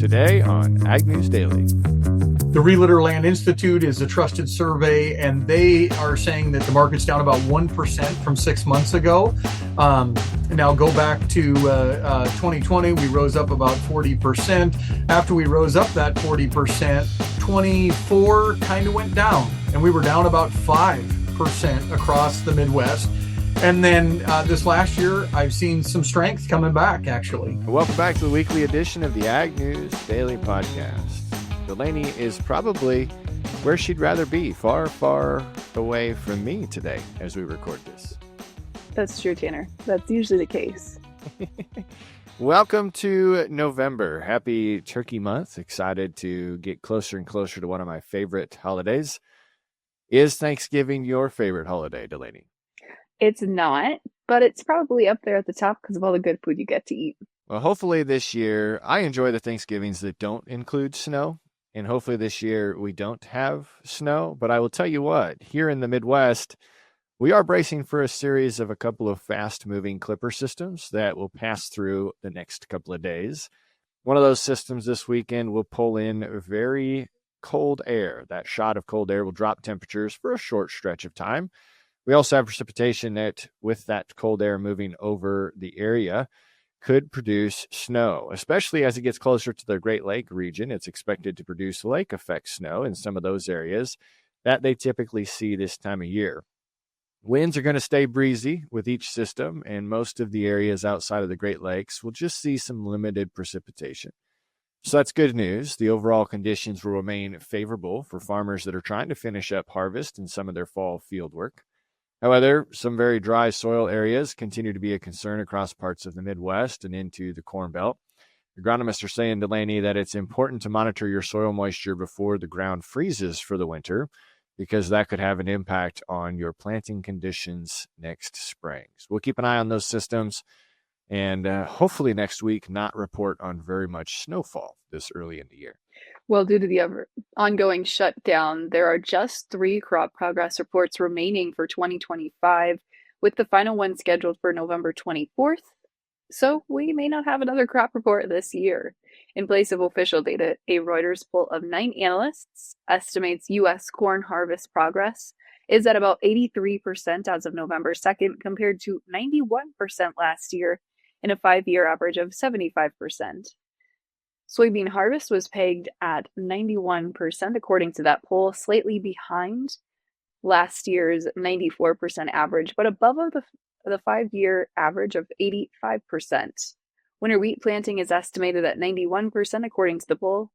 today on Ag News Daily. The Realtor Land Institute is a trusted survey, and they are saying that the market's down about 1% from 6 months ago. Now go back to 2020, we rose up about 40%. After we rose up that 40%, 24 kind of went down, and we were down about 5% across the Midwest. And then this last year, I've seen some strength coming back, actually. Welcome back to the weekly edition of the Ag News Daily Podcast. Delaney is probably where she'd rather be, far, far away from me today as we record this. That's true, Tanner. That's usually the case. Welcome to November. Happy Turkey Month. Excited to get closer and closer to one of my favorite holidays. Is Thanksgiving your favorite holiday, Delaney? It's not, but it's probably up there at the top because of all the good food you get to eat. Well, hopefully this year, I enjoy the Thanksgivings that don't include snow. And hopefully this year we don't have snow. But I will tell you what, here in the Midwest, we are bracing for a series of a couple of fast-moving clipper systems that will pass through the next couple of days. One of those systems this weekend will pull in very cold air. That shot of cold air will drop temperatures for a short stretch of time. We also have precipitation that, with that cold air moving over the area, could produce snow, especially as it gets closer to the Great Lake region. It's expected to produce lake effect snow in some of those areas that they typically see this time of year. Winds are going to stay breezy with each system, and most of the areas outside of the Great Lakes will just see some limited precipitation. So that's good news. The overall conditions will remain favorable for farmers that are trying to finish up harvest and some of their fall field work. However, some very dry soil areas continue to be a concern across parts of the Midwest and into the Corn Belt. Agronomists are saying, Delaney, that it's important to monitor your soil moisture before the ground freezes for the winter, because that could have an impact on your planting conditions next spring. So we'll keep an eye on those systems and hopefully next week not report on very much snowfall this early in the year. Well, due to the ongoing shutdown, there are just 3 crop progress reports remaining for 2025, with the final one scheduled for November 24th. So we may not have another crop report this year. In place of official data, a Reuters poll of 9 analysts estimates U.S. corn harvest progress is at about 83% as of November 2nd, compared to 91% last year and a 5-year average of 75%. Soybean harvest was pegged at 91%, according to that poll, slightly behind last year's 94% average, but above the 5-year average of 85%. Winter wheat planting is estimated at 91%, according to the poll,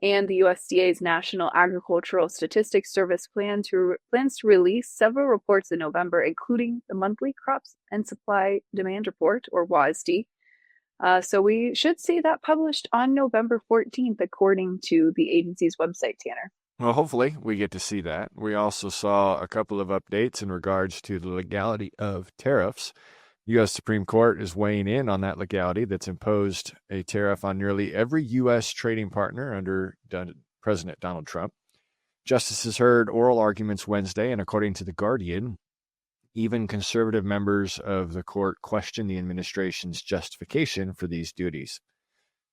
and the USDA's National Agricultural Statistics Service plans to release several reports in November, including the monthly Crops and Supply Demand Report, or WASD. So we should see that published on November 14th, according to the agency's website, Tanner. Well, hopefully we get to see that. We also saw a couple of updates in regards to the legality of tariffs. The U.S. Supreme Court is weighing in on that legality that's imposed a tariff on nearly every U.S. trading partner under President Donald Trump. Justices heard oral arguments Wednesday, and according to The Guardian, even conservative members of the court questioned the administration's justification for these duties.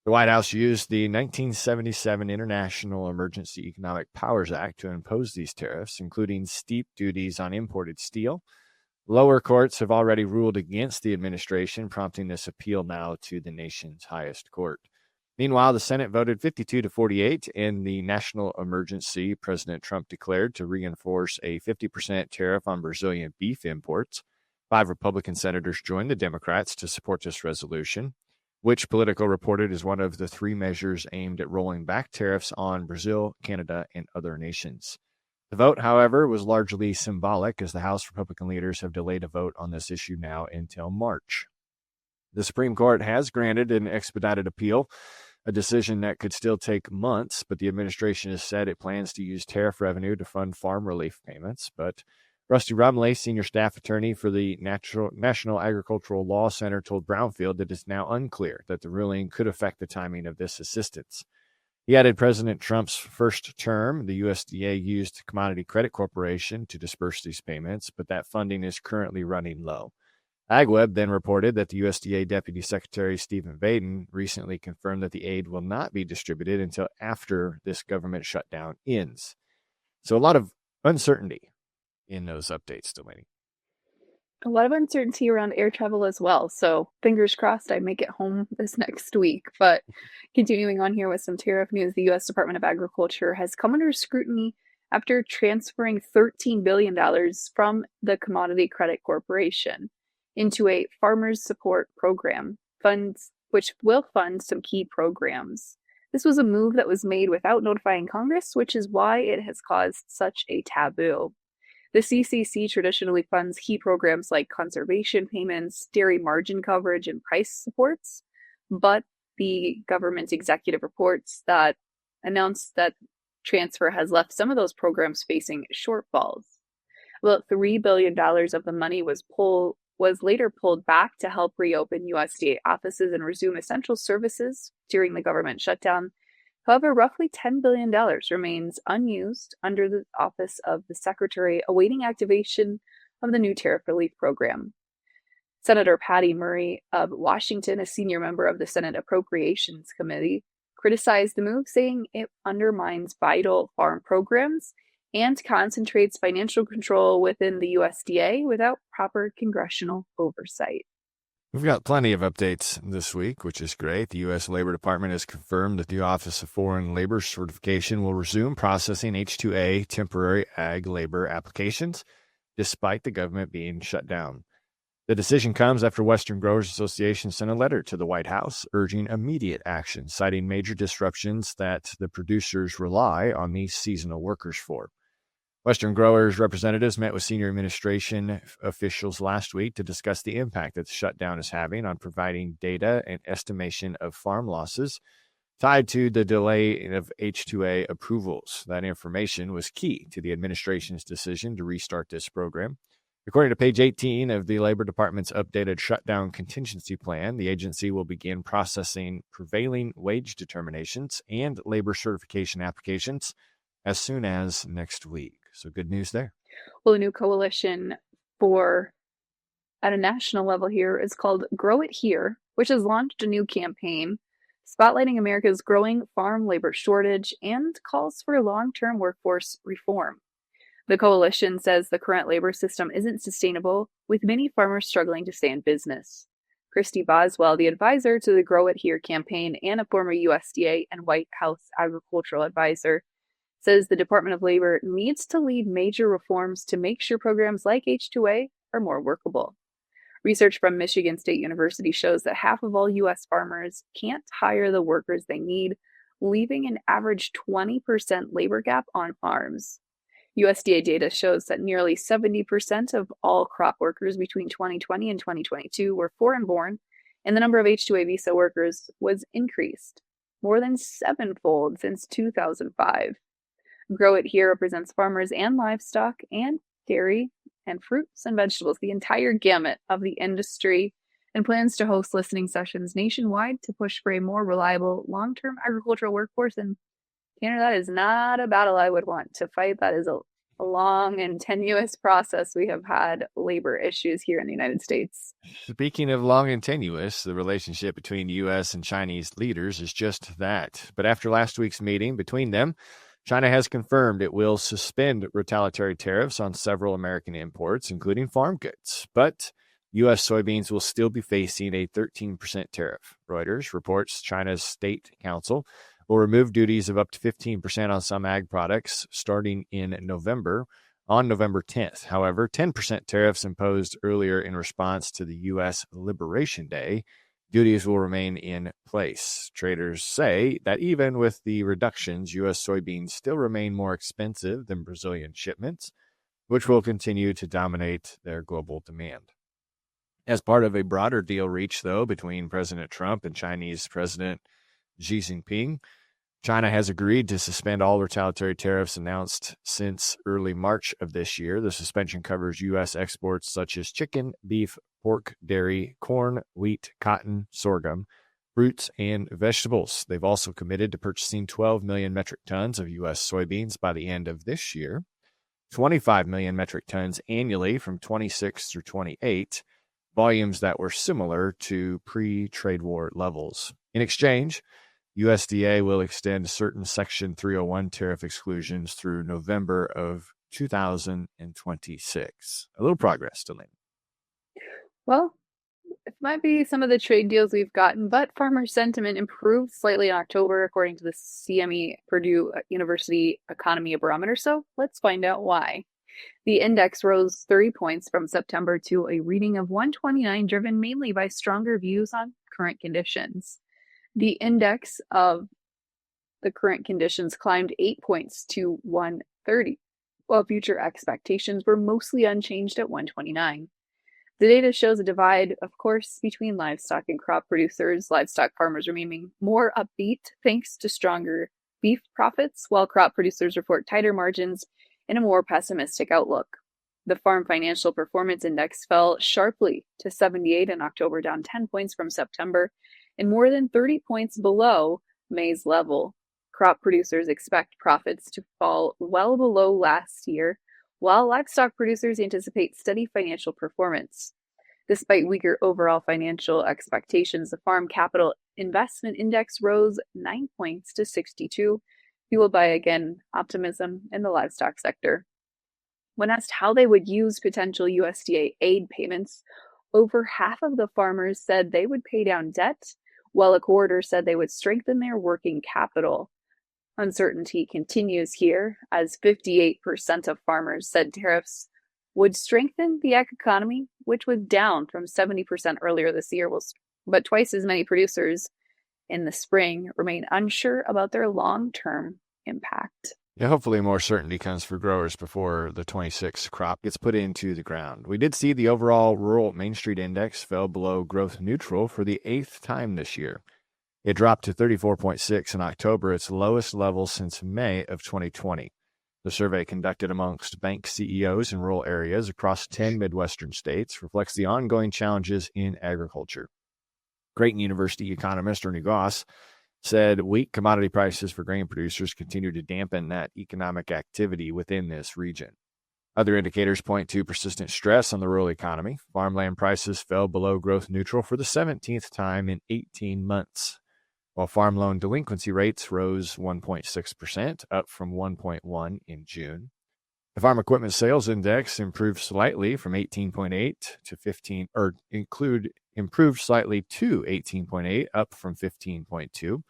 The White House used the 1977 International Emergency Economic Powers Act to impose these tariffs, including steep duties on imported steel. Lower courts have already ruled against the administration, prompting this appeal now to the nation's highest court. Meanwhile, the Senate voted 52-48 in the national emergency President Trump declared to reinforce a 50% tariff on Brazilian beef imports. 5 Republican senators joined the Democrats to support this resolution, which Politico reported is one of the 3 measures aimed at rolling back tariffs on Brazil, Canada, and other nations. The vote, however, was largely symbolic, as the House Republican leaders have delayed a vote on this issue now until March. The Supreme Court has granted an expedited appeal, a decision that could still take months, but the administration has said it plans to use tariff revenue to fund farm relief payments. But Rusty Rumley, senior staff attorney for the National Agricultural Law Center, told Brownfield that it's now unclear that the ruling could affect the timing of this assistance. He added President Trump's first term, the USDA used Commodity Credit Corporation to disperse these payments, but that funding is currently running low. AgWeb then reported that the USDA Deputy Secretary Stephen Baden recently confirmed that the aid will not be distributed until after this government shutdown ends. So a lot of uncertainty in those updates, Delaney. A lot of uncertainty around air travel as well. So fingers crossed I make it home this next week. But continuing on here with some tariff news, the U.S. Department of Agriculture has come under scrutiny after transferring $13 billion from the Commodity Credit Corporation into a farmers support program, funds which will fund some key programs. This was a move that was made without notifying Congress, which is why it has caused such a taboo. The CCC traditionally funds key programs like conservation payments, dairy margin coverage, and price supports, but the government executive reports that announced that transfer has left some of those programs facing shortfalls. About $3 billion of the money was later pulled back to help reopen USDA offices and resume essential services during the government shutdown. However, roughly $10 billion remains unused under the office of the Secretary, awaiting activation of the new tariff relief program. Senator Patty Murray of Washington, a senior member of the Senate Appropriations Committee, criticized the move, saying it undermines vital farm programs and concentrates financial control within the USDA without proper congressional oversight. We've got plenty of updates this week, which is great. The U.S. Labor Department has confirmed that the Office of Foreign Labor Certification will resume processing H-2A temporary ag labor applications, despite the government being shut down. The decision comes after Western Growers Association sent a letter to the White House urging immediate action, citing major disruptions that the producers rely on these seasonal workers for. Western Growers representatives met with senior administration officials last week to discuss the impact that the shutdown is having on providing data and estimation of farm losses tied to the delay of H-2A approvals. That information was key to the administration's decision to restart this program. According to page 18 of the Labor Department's updated shutdown contingency plan, the agency will begin processing prevailing wage determinations and labor certification applications as soon as next week. So good news there. Well, a new coalition at a national level here is called Grow It Here, which has launched a new campaign spotlighting America's growing farm labor shortage and calls for long-term workforce reform. The coalition says the current labor system isn't sustainable, with many farmers struggling to stay in business. Christy Boswell, the advisor to the Grow It Here campaign and a former USDA and White House agricultural advisor, says the Department of Labor needs to lead major reforms to make sure programs like H-2A are more workable. Research from Michigan State University shows that half of all U.S. farmers can't hire the workers they need, leaving an average 20% labor gap on farms. USDA data shows that nearly 70% of all crop workers between 2020 and 2022 were foreign-born, and the number of H-2A visa workers was increased more than sevenfold since 2005. Grow It Here represents farmers and livestock and dairy and fruits and vegetables, the entire gamut of the industry, and plans to host listening sessions nationwide to push for a more reliable long-term agricultural workforce. And Tanner, that is not a battle I would want to fight. That is a long and tenuous process. We have had labor issues here in the United States. Speaking of long and tenuous, the relationship between U.S. and Chinese leaders is just that. But after last week's meeting between them, China has confirmed it will suspend retaliatory tariffs on several American imports, including farm goods. But U.S. soybeans will still be facing a 13% tariff. Reuters reports China's State Council will remove duties of up to 15% on some ag products starting in November, on November 10th. However, 10% tariffs imposed earlier in response to the U.S. Liberation Day, duties will remain in place. Traders say that even with the reductions, U.S. soybeans still remain more expensive than Brazilian shipments, which will continue to dominate their global demand. As part of a broader deal reached, though, between President Trump and Chinese President Xi Jinping, China has agreed to suspend all retaliatory tariffs announced since early March of this year. The suspension covers U.S. exports such as chicken, beef, pork, dairy, corn, wheat, cotton, sorghum, fruits, and vegetables. They've also committed to purchasing 12 million metric tons of U.S. soybeans by the end of this year, 25 million metric tons annually from 26 through 28, volumes that were similar to pre-trade war levels. In exchange, USDA will extend certain Section 301 tariff exclusions through November of 2026. A little progress, Delaney. Well, it might be some of the trade deals we've gotten, but farmer sentiment improved slightly in October, according to the CME Purdue University Economy Barometer. So let's find out why. The index rose 30 points from September to a reading of 129, driven mainly by stronger views on current conditions. The index of the current conditions climbed 8 points to 130, while future expectations were mostly unchanged at 129. The data shows a divide, of course, between livestock and crop producers. Livestock farmers remaining more upbeat thanks to stronger beef profits, while crop producers report tighter margins and a more pessimistic outlook. The Farm Financial Performance Index fell sharply to 78 in October, down 10 points from September, and more than 30 points below May's level. Crop producers expect profits to fall well below last year, while livestock producers anticipate steady financial performance. Despite weaker overall financial expectations, the Farm Capital Investment Index rose 9 points to 62, fueled by, again, optimism in the livestock sector. When asked how they would use potential USDA aid payments, over half of the farmers said they would pay down debt, while a quarter said they would strengthen their working capital. Uncertainty continues here, as 58% of farmers said tariffs would strengthen the economy, which was down from 70% earlier this year, but twice as many producers in the spring remain unsure about their long-term impact. Yeah, hopefully more certainty comes for growers before the 26 crop gets put into the ground. We did see the overall Rural Mainstreet Index fell below growth neutral for the 8th time this year. It dropped to 34.6 in October, its lowest level since May of 2020. The survey conducted amongst bank CEOs in rural areas across 10 Midwestern states reflects the ongoing challenges in agriculture. Creighton University economist Ernie Goss said weak commodity prices for grain producers continue to dampen that economic activity within this region. Other indicators point to persistent stress on the rural economy. Farmland prices fell below growth neutral for the 17th time in 18 months, while farm loan delinquency rates rose 1.6%, up from 1.1 in June. The Farm Equipment Sales Index improved slightly from 18.8 to 15, improved slightly to 18.8, up from 15.2.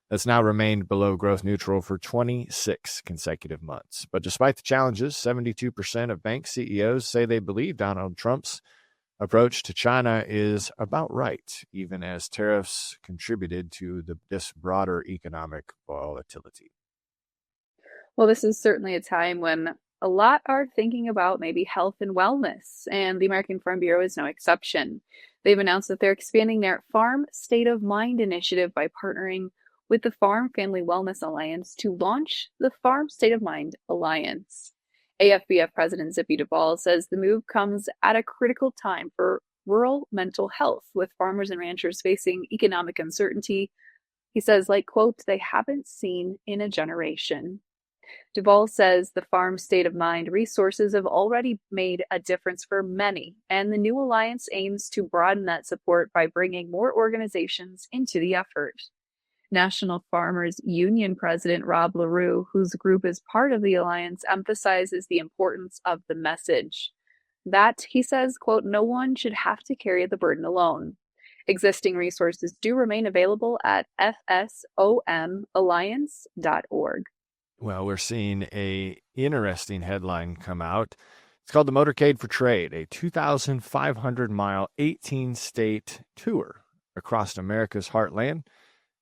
That's now remained below growth neutral for 26 consecutive months. But despite the challenges, 72% of bank CEOs say they believe Donald Trump's approach to China is about right, even as tariffs contributed to this broader economic volatility. Well, this is certainly a time when a lot are thinking about maybe health and wellness, and the American Farm Bureau is no exception. They've announced that they're expanding their Farm State of Mind initiative by partnering with the Farm Family Wellness Alliance to launch the Farm State of Mind Alliance. AFBF President Zippy Duvall says the move comes at a critical time for rural mental health, with farmers and ranchers facing economic uncertainty. He says, like, quote, they haven't seen in a generation. Duvall says the Farm State of Mind resources have already made a difference for many, and the new alliance aims to broaden that support by bringing more organizations into the effort. National Farmers Union President Rob LaRue, whose group is part of the alliance, emphasizes the importance of the message. That, he says, quote, no one should have to carry the burden alone. Existing resources do remain available at fsomalliance.org. Well, we're seeing an interesting headline come out. It's called the Motorcade for Trade, a 2,500-mile, 18-state tour across America's heartland,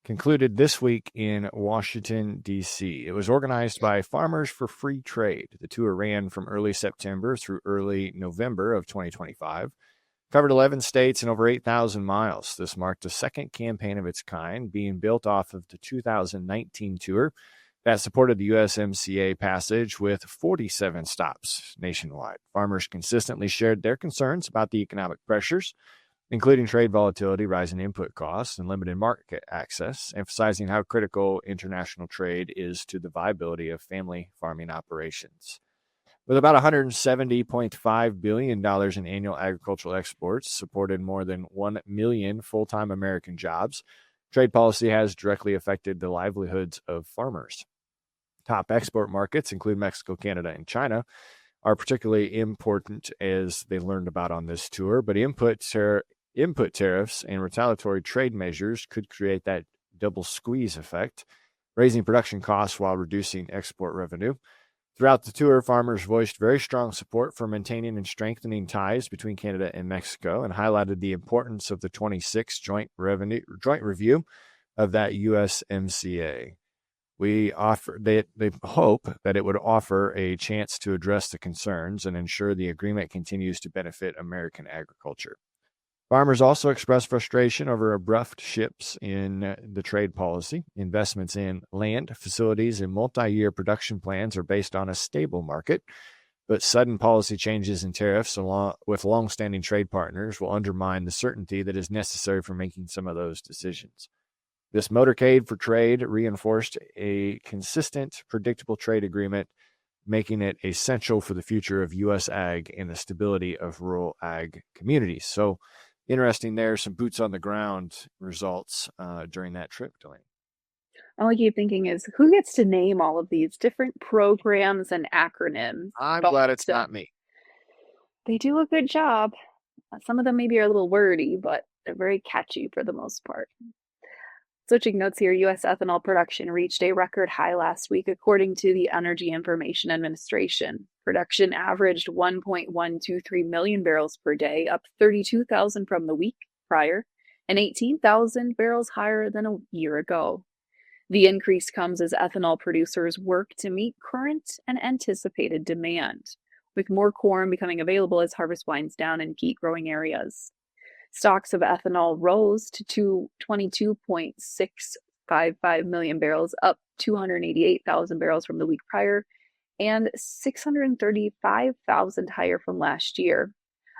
concluded this week in Washington, D.C. It was organized by Farmers for Free Trade. The tour ran from early September through early November of 2025, covered 11 states and over 8,000 miles. This marked the second campaign of its kind, being built off of the 2019 tour that supported the USMCA passage with 47 stops nationwide. Farmers consistently shared their concerns about the economic pressures, including trade volatility, rising input costs, and limited market access, emphasizing how critical international trade is to the viability of family farming operations. With about $170.5 billion in annual agricultural exports, supported more than 1 million full-time American jobs, trade policy has directly affected the livelihoods of farmers. Top export markets include Mexico, Canada, and China, are particularly important as they learned about on this tour, but input tariffs and retaliatory trade measures could create that double squeeze effect, raising production costs while reducing export revenue. Throughout the tour, farmers voiced very strong support for maintaining and strengthening ties between Canada and Mexico and highlighted the importance of the 26th joint review of that USMCA. They hope that it would offer a chance to address the concerns and ensure the agreement continues to benefit American agriculture. Farmers also expressed frustration over abrupt shifts in the trade policy. Investments in land, facilities, and multi-year production plans are based on a stable market, but sudden policy changes and tariffs along with long-standing trade partners will undermine the certainty that is necessary for making some of those decisions. This motorcade for trade reinforced a consistent, predictable trade agreement, making it essential for the future of U.S. ag and the stability of rural ag communities. So interesting there, some boots on the ground results during that trip, Delaney. All I keep thinking is, who gets to name all of these different programs and acronyms? I'm glad it's not me. They do a good job. Some of them maybe are a little wordy, but they're very catchy for the most part. Switching notes here, U.S. ethanol production reached a record high last week, according to the Energy Information Administration. Production averaged 1.123 million barrels per day, up 32,000 from the week prior, and 18,000 barrels higher than a year ago. The increase comes as ethanol producers work to meet current and anticipated demand, with more corn becoming available as harvest winds down in key growing areas. Stocks of ethanol rose to 22.655 million barrels, up 288,000 barrels from the week prior, and 635,000 higher from last year.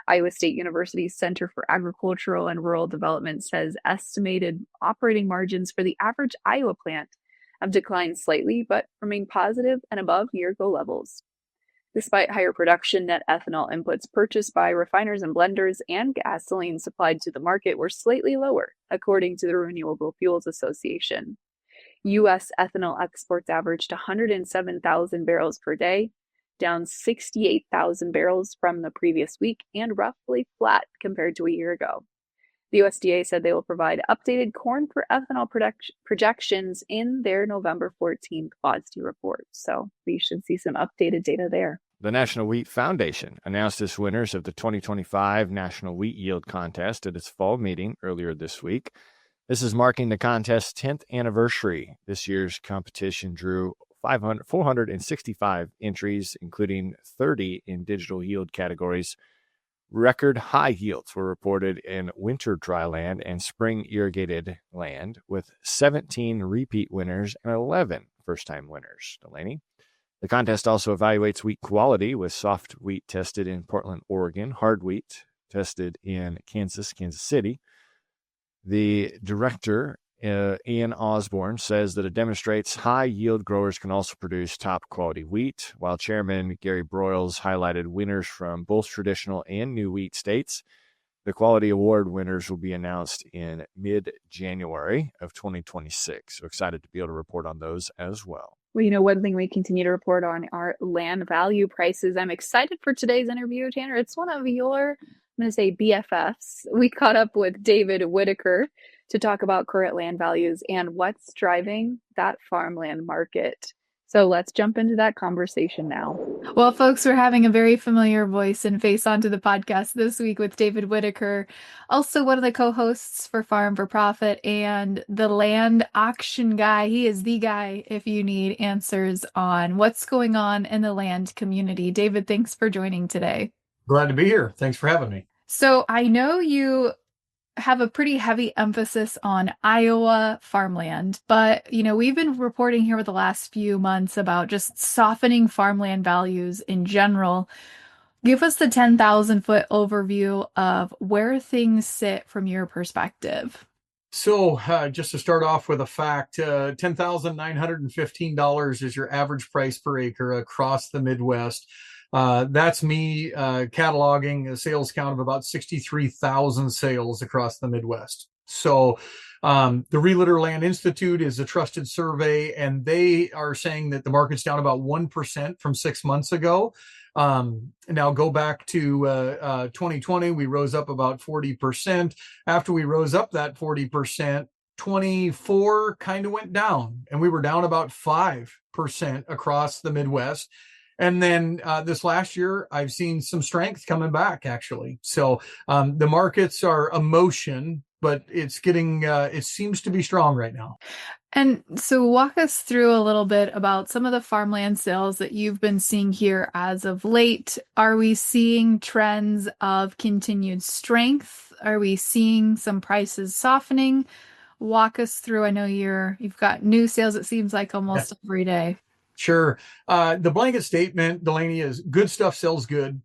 Iowa State University's Center for Agricultural and Rural Development says estimated operating margins for the average Iowa plant have declined slightly, but remain positive and above year-ago levels. Despite higher production, net ethanol inputs purchased by refiners and blenders and gasoline supplied to the market were slightly lower, according to the Renewable Fuels Association. U.S. ethanol exports averaged 107,000 barrels per day, down 68,000 barrels from the previous week and roughly flat compared to a year ago. The USDA said they will provide updated corn for ethanol projections in their November 14th FOSD report. So we should see some updated data there. The National Wheat Foundation announced its winners of the 2025 National Wheat Yield Contest at its fall meeting earlier this week. This is marking the contest's 10th anniversary. This year's competition drew 465 entries, including 30 in digital yield categories. Record high yields were reported in winter dry land and spring irrigated land, with 17 repeat winners and 11 first-time winners. Delaney. The contest also evaluates wheat quality, with soft wheat tested in Portland, Oregon, hard wheat tested in Kansas City. The director, Ian Osborne, says that it demonstrates high-yield growers can also produce top-quality wheat, while Chairman Gary Broyles highlighted winners from both traditional and new wheat states. The Quality Award winners will be announced in mid-January of 2026. So excited to be able to report on those as well. Well, one thing we continue to report on are land value prices. I'm excited for today's interview, Tanner. It's one of your, I'm going to say, BFFs. We caught up with David Whitaker to talk about current land values and what's driving that farmland market. So let's jump into that conversation now. Well, folks, we're having a very familiar voice and face onto the podcast this week with David Whitaker, also one of the co-hosts for Farm for Profit and the land auction guy. He is the guy if you need answers on what's going on in the land community. David, thanks for joining today. Glad to be here. Thanks for having me. So I know you have a pretty heavy emphasis on Iowa farmland, but we've been reporting here with the last few months about just softening farmland values in general. Give us the 10,000 foot overview of where things sit from your perspective. So just to start off with a fact, $10,915 is your average price per acre across the Midwest. That's me cataloging a sales count of about 63,000 sales across the Midwest. So the Realtor Land Institute is a trusted survey, and they are saying that the market's down about 1% from 6 months ago. Now go back to 2020, we rose up about 40%. After we rose up that 40%, 24 kind of went down, and we were down about 5% across the Midwest. And then this last year, I've seen some strength coming back, actually. So the markets are emotion, but it's getting, it seems to be strong right now. And so walk us through a little bit about some of the farmland sales that you've been seeing here as of late. Are we seeing trends of continued strength? Are we seeing some prices softening? Walk us through. I know you've got new sales, it seems like almost every day. Sure. The blanket statement, Delaney, is good stuff sells good,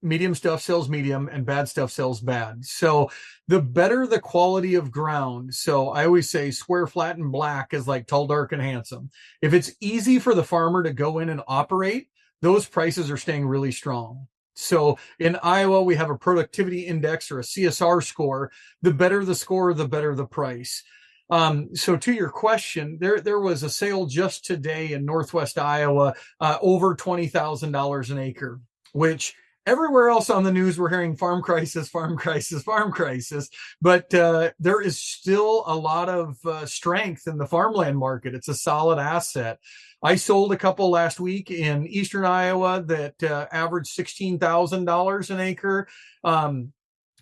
medium stuff sells medium, and bad stuff sells bad. So the better the quality of ground. So I always say square, flat, and black is like tall, dark, and handsome. If it's easy for the farmer to go in and operate, those prices are staying really strong. So in Iowa, we have a productivity index or a CSR score. The better the score, the better the price. So to your question, there was a sale just today in Northwest Iowa, over $20,000 an acre, which everywhere else on the news, we're hearing farm crisis, farm crisis, farm crisis. But there is still a lot of strength in the farmland market. It's a solid asset. I sold a couple last week in eastern Iowa that averaged $16,000 an acre.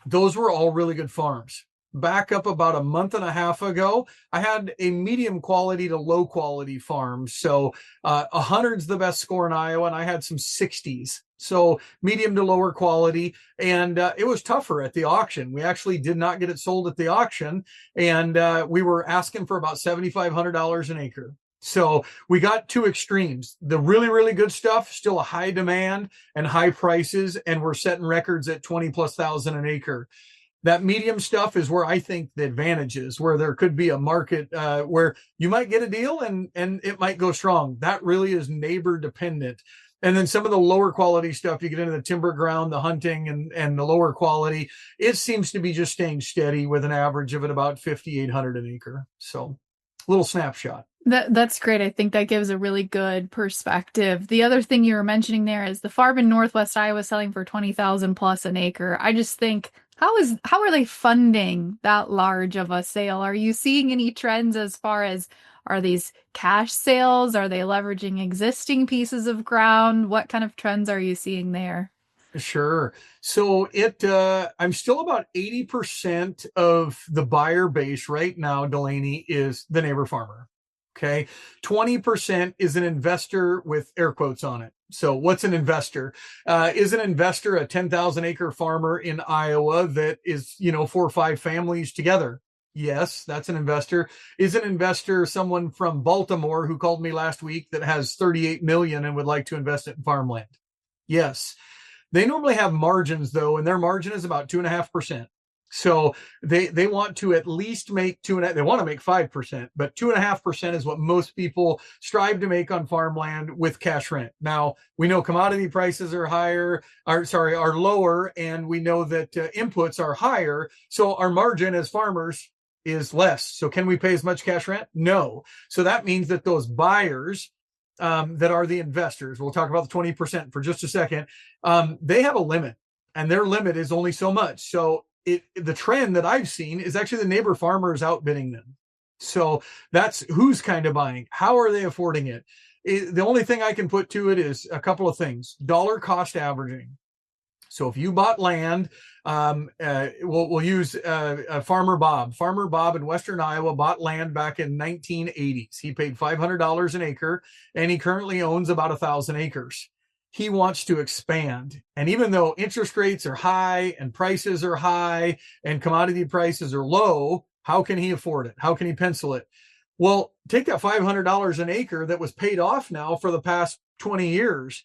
Those were all really good farms. Back up about a month and a half ago, I had a medium quality to low quality farm. So 100's the best score in Iowa, and I had some 60s. So medium to lower quality. And it was tougher at the auction. We actually did not get it sold at the auction. And we were asking for about $7,500 an acre. So we got two extremes. The really, really good stuff, still a high demand and high prices, and we're setting records at 20,000+ an acre. That medium stuff is where I think the advantage is, where there could be a market where you might get a deal and it might go strong. That really is neighbor dependent. And then some of the lower quality stuff, you get into the timber ground, the hunting, and the lower quality, it seems to be just staying steady with an average of at about 5,800 an acre. So a little snapshot. That's great. I think that gives a really good perspective. The other thing you were mentioning there is the farm in Northwest Iowa selling for 20,000 plus an acre. I just think, how are they funding that large of a sale? Are you seeing any trends as far as, are these cash sales? Are they leveraging existing pieces of ground? What kind of trends are you seeing there? Sure. So I'm still about 80% of the buyer base right now, Delaney, is the neighbor farmer. Okay. 20% is an investor with air quotes on it. So what's an investor? Is an investor a 10,000 acre farmer in Iowa that is, 4 or 5 families together? Yes, that's an investor. Is an investor someone from Baltimore who called me last week that has 38 million and would like to invest it in farmland? Yes. They normally have margins though, and their margin is about 2.5%. So they want to at least make 2.5%. They want to make 5%, but 2.5% is what most people strive to make on farmland with cash rent. Now we know commodity prices are lower, and we know that inputs are higher. So our margin as farmers is less. So can we pay as much cash rent? No. So that means that those buyers that are the investors, we'll talk about the 20% for just a second, they have a limit, and their limit is only so much. So the trend that I've seen is actually the neighbor farmer is outbidding them. So that's who's kind of buying. How are they affording it? The only thing I can put to it is a couple of things. Dollar cost averaging. So if you bought land, we'll use Farmer Bob. Farmer Bob in Western Iowa bought land back in 1980s. He paid $500 an acre, and he currently owns about 1,000 acres. He wants to expand. And even though interest rates are high and prices are high and commodity prices are low, how can he afford it? How can he pencil it? Well, take that $500 an acre that was paid off now for the past 20 years.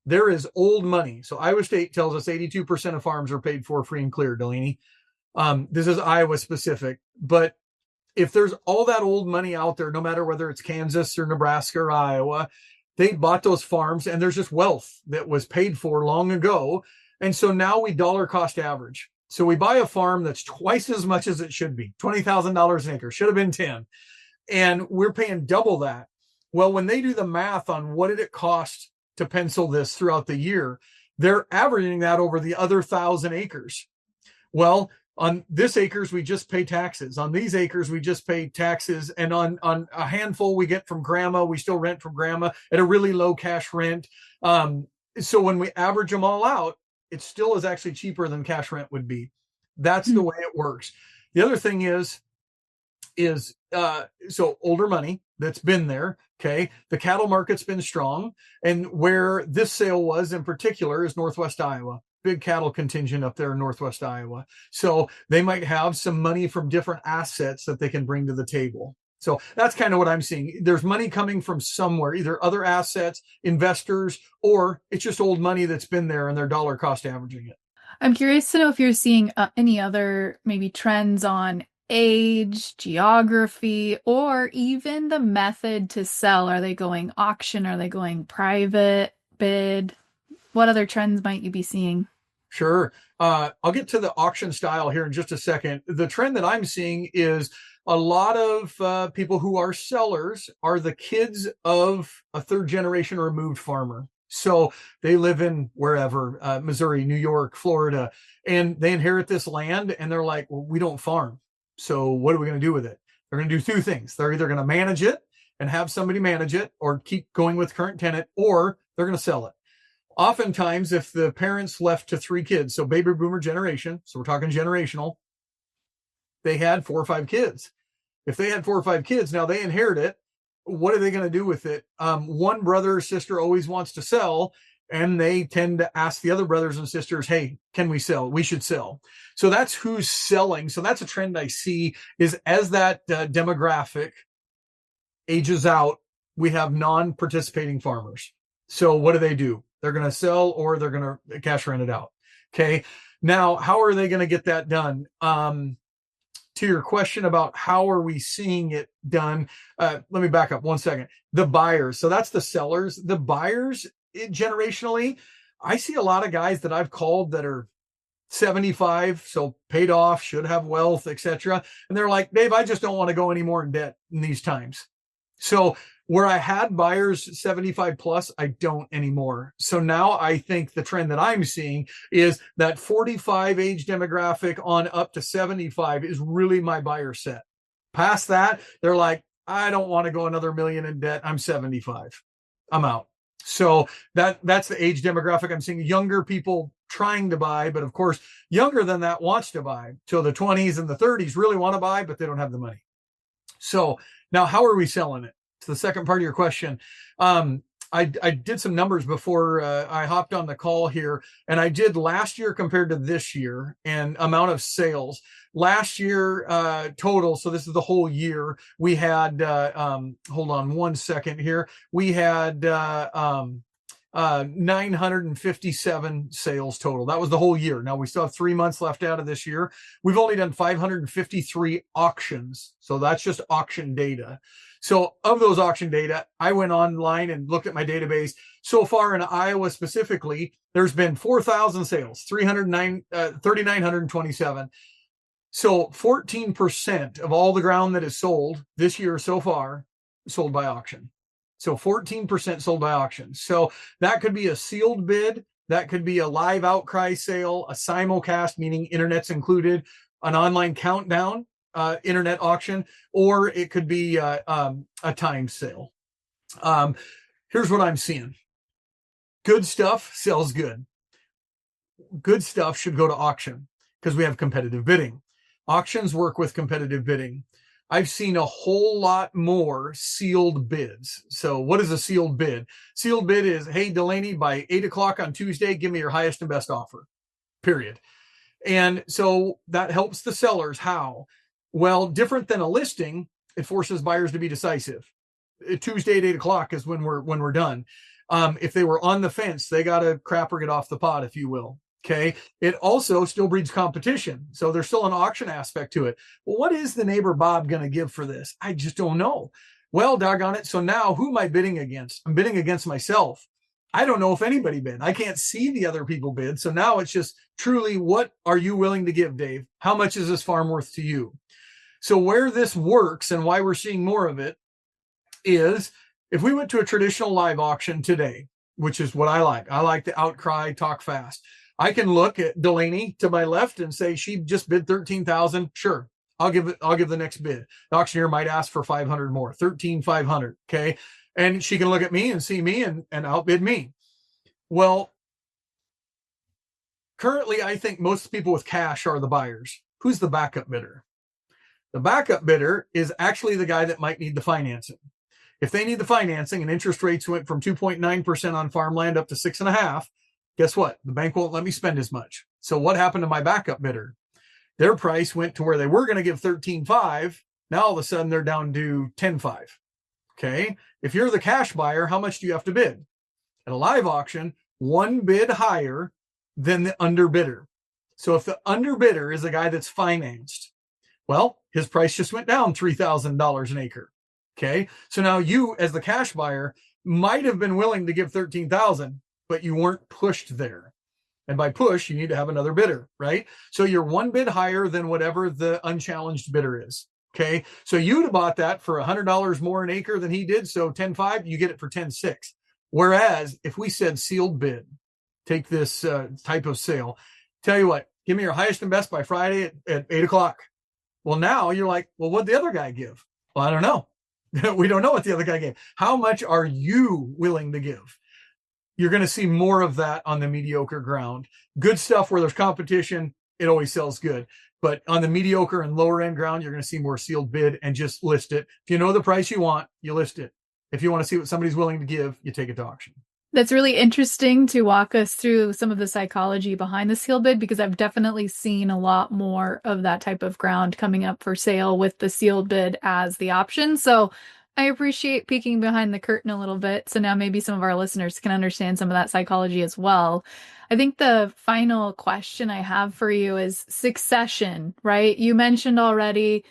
There is old money. So Iowa State tells us 82% of farms are paid for free and clear, Delaney. This is Iowa specific. But if there's all that old money out there, no matter whether it's Kansas or Nebraska or Iowa, They bought those farms, and there's just wealth that was paid for long ago. And so now we dollar cost average. So we buy a farm that's twice as much as it should be, $20,000 an acre, should have been 10. And we're paying double that. Well, when they do the math on what did it cost to pencil this throughout the year, they're averaging that over the other 1,000 acres. Well, on this acres, we just pay taxes. On these acres, we just pay taxes. And on a handful we get from grandma, we still rent from grandma at a really low cash rent. So when we average them all out, it still is actually cheaper than cash rent would be. That's the way it works. The other thing is so older money that's been there. Okay. The cattle market's been strong. And where this sale was in particular is Northwest Iowa. Big cattle contingent up there in Northwest Iowa. So they might have some money from different assets that they can bring to the table. So that's kind of what I'm seeing. There's money coming from somewhere, either other assets, investors, or it's just old money that's been there and they're dollar cost averaging it. I'm curious to know if you're seeing any other maybe trends on age, geography, or even the method to sell. Are they going auction? Are they going private bid? What other trends might you be seeing? Sure. I'll get to the auction style here in just a second. The trend that I'm seeing is a lot of people who are sellers are the kids of a third generation removed farmer. So they live in wherever, Missouri, New York, Florida, and they inherit this land and they're like, well, we don't farm. So what are we going to do with it? They're going to do two things. They're either going to manage it and have somebody manage it or keep going with current tenant, or they're going to sell it. Oftentimes, if the parents left to 3 kids, so baby boomer generation, so we're talking generational, they had 4 or 5 kids. If they had 4 or 5 kids, now they inherit it. What are they going to do with it? One brother or sister always wants to sell, and they tend to ask the other brothers and sisters, hey, can we sell? We should sell. So that's who's selling. So that's a trend I see is as that demographic ages out, we have non-participating farmers. So what do? They're going to sell or they're going to cash rent it out. Okay. Now, how are they going to get that done? To your question about how are we seeing it done? Let me back up one second. The buyers. So that's the sellers. The buyers, generationally, I see a lot of guys that I've called that are 75, so paid off, should have wealth, etc. And they're like, Dave, I just don't want to go any more in debt in these times. So where I had buyers 75 plus, I don't anymore. So now I think the trend that I'm seeing is that 45 age demographic on up to 75 is really my buyer set. Past that, they're like, I don't want to go another million in debt. I'm 75. I'm out. So that's the age demographic. I'm seeing younger people trying to buy, but of course, younger than that wants to buy. So the 20s and the 30s really want to buy, but they don't have the money. So now how are we selling it? To the second part of your question. I did some numbers before I hopped on the call here, and I did last year compared to this year and amount of sales. Last year total, so this is the whole year, we had, hold on one second here, we had 957 sales total. That was the whole year. Now we still have 3 months left out of this year. We've only done 553 auctions. So that's just auction data. So of those auction data, I went online and looked at my database. So far in Iowa specifically, there's been 4,000 sales, 3,927. So 14% of all the ground that is sold this year so far sold by auction. So 14% sold by auction. So that could be a sealed bid. That could be a live outcry sale, a simulcast, meaning internet's included, an online countdown, internet auction, or it could be a timed sale. Here's what I'm seeing. Good stuff sells good. Good stuff should go to auction because we have competitive bidding. Auctions work with competitive bidding. I've seen a whole lot more sealed bids. So what is a sealed bid? Sealed bid is, hey, Delaney, by 8 o'clock on Tuesday, give me your highest and best offer, period. And so that helps the sellers. How? Well, different than a listing, it forces buyers to be decisive. Tuesday at 8 o'clock is when we're done. If they were on the fence, they got to crap or get off the pot, if you will. Okay. It also still breeds competition. So there's still an auction aspect to it. Well, what is the neighbor Bob going to give for this? I just don't know. Well, doggone it. So now who am I bidding against? I'm bidding against myself. I don't know if anybody bid. I can't see the other people bid. So now it's just truly, what are you willing to give, Dave? How much is this farm worth to you? So where this works and why we're seeing more of it is if we went to a traditional live auction today, which is what I like the outcry, talk fast. I can look at Delaney to my left and say, she just bid 13,000. Sure. I'll give the next bid. The auctioneer might ask for 500 more, 13,500. Okay. And she can look at me and see me and outbid me. Well, currently, I think most people with cash are the buyers. Who's the backup bidder? The backup bidder is actually the guy that might need the financing. If they need the financing and interest rates went from 2.9% on farmland up to 6.5%, guess what? The bank won't let me spend as much. So what happened to my backup bidder? Their price went to where they were going to give 13.5. Now all of a sudden they're down to 10.5. Okay. If you're the cash buyer, how much do you have to bid? At a live auction, one bid higher than the underbidder. So if the underbidder is a guy that's financed, well, his price just went down $3,000 an acre. Okay. So now you, as the cash buyer, might have been willing to give 13,000, but you weren't pushed there. And by push, you need to have another bidder, right? So you're one bid higher than whatever the unchallenged bidder is. Okay. So you'd have bought that for $100 more an acre than he did. So 10.5, you get it for 10.6. Whereas if we said sealed bid, take this type of sale, tell you what, give me your highest and best by Friday at 8:00. Well, now you're like, well, what'd the other guy give? Well, I don't know. We don't know what the other guy gave. How much are you willing to give? You're going to see more of that on the mediocre ground. Good stuff where there's competition, it always sells good. But on the mediocre and lower end ground, you're going to see more sealed bid and just list it. If you know the price you want, you list it. If you want to see what somebody's willing to give, you take it to auction. That's really interesting to walk us through some of the psychology behind the sealed bid, because I've definitely seen a lot more of that type of ground coming up for sale with the sealed bid as the option. So I appreciate peeking behind the curtain a little bit. So now maybe some of our listeners can understand some of that psychology as well. I think the final question I have for you is succession, right? You mentioned already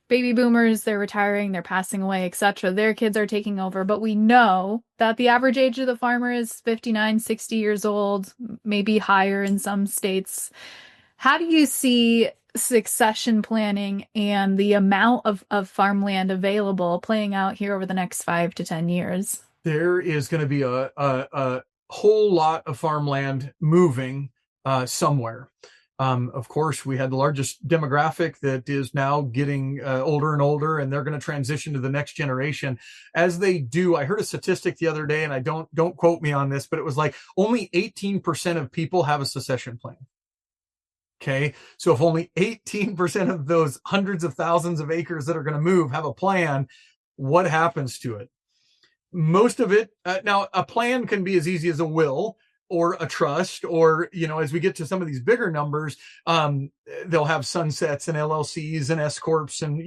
baby boomers, they're retiring, they're passing away, etc. Their kids are taking over. But we know that the average age of the farmer is 59, 60 years old, maybe higher in some states. How do you see succession planning and the amount of farmland available playing out here over the next 5 to 10 years? There is going to be a whole lot of farmland moving somewhere. Of course, we had the largest demographic that is now getting older and older, and they're going to transition to the next generation. As they do, I heard a statistic the other day, and I don't quote me on this, but it was like only 18% of people have a succession plan. Okay, so if only 18% of those hundreds of thousands of acres that are going to move have a plan, what happens to it? Most of it, now a plan can be as easy as a will or a trust, or, as we get to some of these bigger numbers, they'll have sunsets and LLCs and S corps. And,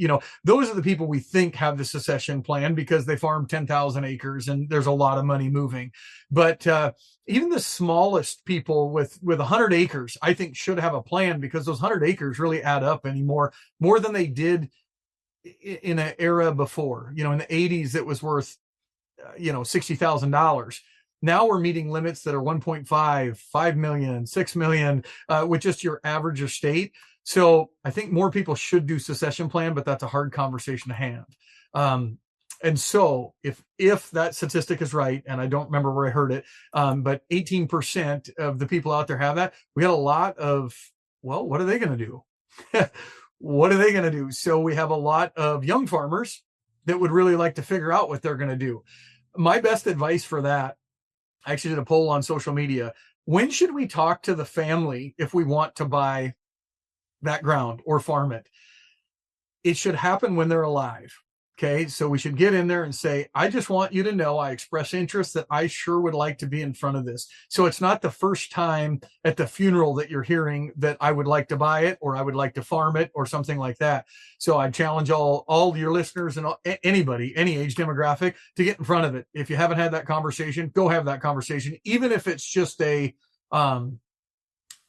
those are the people we think have the succession plan because they farm 10,000 acres and there's a lot of money moving. But even the smallest people with 100 acres, I think should have a plan, because those 100 acres really add up anymore, more than they did in an era before. In the 80s, it was worth, $60,000. Now we're meeting limits that are 1.5, 5 million, 6 million, with just your average estate. So I think more people should do succession plan, but that's a hard conversation to have. And so if that statistic is right, and I don't remember where I heard it, but 18% of the people out there have that, we got a lot of, well, what are they going to do? What are they going to do? So we have a lot of young farmers that would really like to figure out what they're going to do. My best advice for that, I actually did a poll on social media. When should we talk to the family if we want to buy that ground or farm it? It should happen when they're alive. Okay, so we should get in there and say, I just want you to know I express interest, that I sure would like to be in front of this. So it's not the first time at the funeral that you're hearing that I would like to buy it, or I would like to farm it, or something like that. So I challenge all your listeners and anybody, any age demographic, to get in front of it. If you haven't had that conversation, go have that conversation, even if it's just a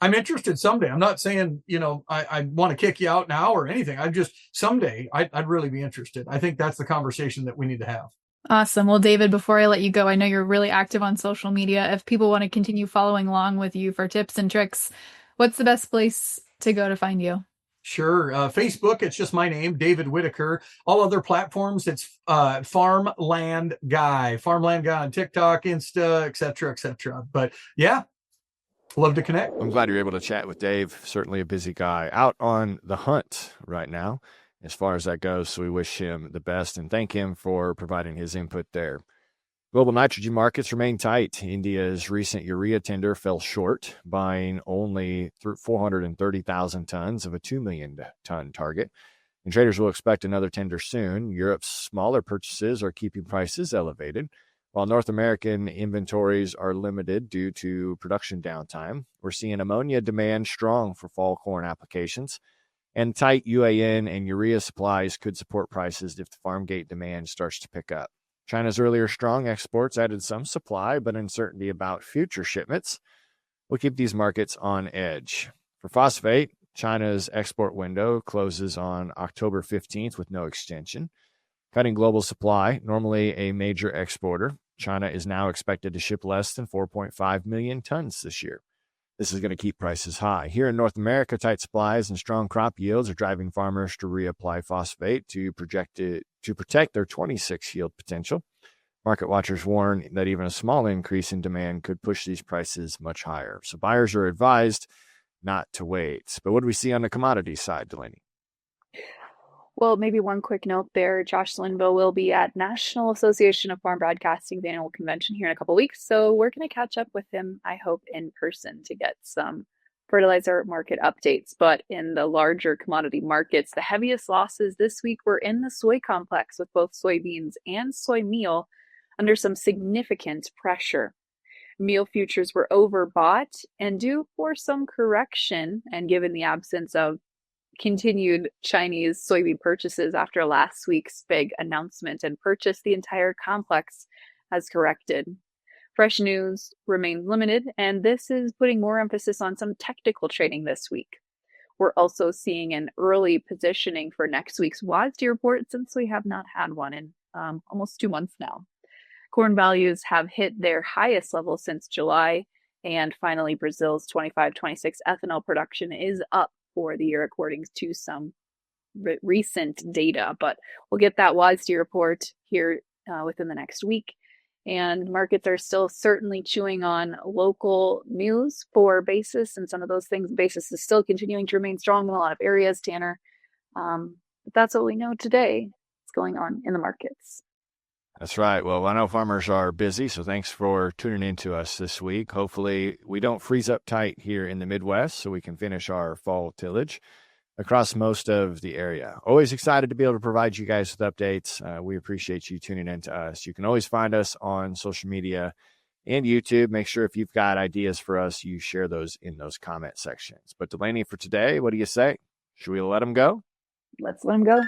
I'm interested someday. I'm not saying, I want to kick you out now or anything. I just someday I'd really be interested. I think that's the conversation that we need to have. Awesome. Well, David, before I let you go, I know you're really active on social media. If people want to continue following along with you for tips and tricks, what's the best place to go to find you? Sure. Facebook, it's just my name, David Whitaker. All other platforms, it's Farmland Guy on TikTok, Insta, et cetera, et cetera. But yeah, love to connect. I'm glad you're able to chat with Dave. Certainly a busy guy out on the hunt right now as far as that goes. So we wish him the best and thank him for providing his input there. Global nitrogen markets remain tight. India's recent urea tender fell short, buying only 430,000 tons of a 2 million ton target. And traders will expect another tender soon. Europe's smaller purchases are keeping prices elevated, while North American inventories are limited due to production downtime. We're seeing ammonia demand strong for fall corn applications, and tight UAN and urea supplies could support prices if the farm gate demand starts to pick up. China's earlier strong exports added some supply, but uncertainty about future shipments will keep these markets on edge. For phosphate, China's export window closes on October 15th with no extension, cutting global supply. Normally a major exporter, China is now expected to ship less than 4.5 million tons this year. This is going to keep prices high. Here in North America, tight supplies and strong crop yields are driving farmers to reapply phosphate to protect their 26 yield potential. Market watchers warn that even a small increase in demand could push these prices much higher. So buyers are advised not to wait. But what do we see on the commodity side, Delaney? Well, maybe one quick note there. Josh Linville will be at National Association of Farm Broadcasting's annual convention here in a couple weeks. So we're going to catch up with him, I hope, in person to get some fertilizer market updates. But in the larger commodity markets, the heaviest losses this week were in the soy complex, with both soybeans and soy meal under some significant pressure. Meal futures were overbought and due for some correction, and given the absence of continued Chinese soybean purchases after last week's big announcement and purchase, the entire complex has corrected. Fresh news remains limited, and this is putting more emphasis on some technical trading this week. We're also seeing an early positioning for next week's WASDE report, since we have not had one in almost 2 months now. Corn values have hit their highest level since July, and finally Brazil's 25-26 ethanol production is up for the year according to some recent data. But we'll get that WASDE report here within the next week. And markets are still certainly chewing on local news for basis, and some of those things. Basis is still continuing to remain strong in a lot of areas, Tanner. But that's what we know today is going on in the markets. That's right. Well, I know farmers are busy, so thanks for tuning in to us this week. Hopefully we don't freeze up tight here in the Midwest so we can finish our fall tillage across most of the area. Always excited to be able to provide you guys with updates. We appreciate you tuning in to us. You can always find us on social media and YouTube. Make sure if you've got ideas for us, you share those in those comment sections. But Delaney, for today, what do you say? Should we let them go? Let's let them go.